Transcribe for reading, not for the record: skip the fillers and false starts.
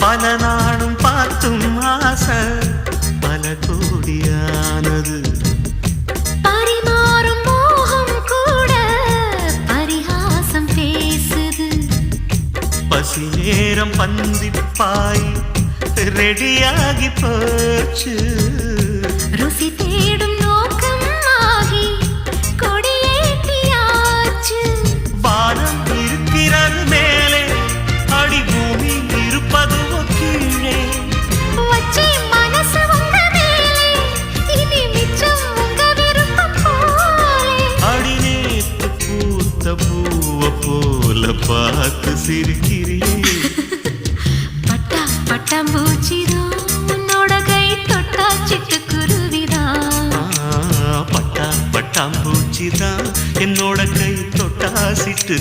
பல நாளும் பார்த்தும் ஆசை பல கோடியானது. பரிமாறும் மோகம் கூட பரிகாசம் பேசுது. பசி நேரம் பந்திப்பாய் ரெடியாகி போச்சு. ருசி தேடும் நோக்கம் ஆகி கொடியேற்றியாச்சு. வானம் இருக்கிறது மேலே அடி பூமி இருப்பது கீழே. வச்சே மனசு உங்க மேலே இனி மிச்சம் உங்க விருப்பம் போலே. அடி நேத்து பூத்த பூவ போல பார்த்து சிரிக்கிறியே. பட்டா பட்டாம்பூச்சிதான் உன்னோட கை தொட்டா சிட்டுக்குருவிதான். பட்டாம்பூச்சிதான் என்னோட கை தொட்டா சிட்டு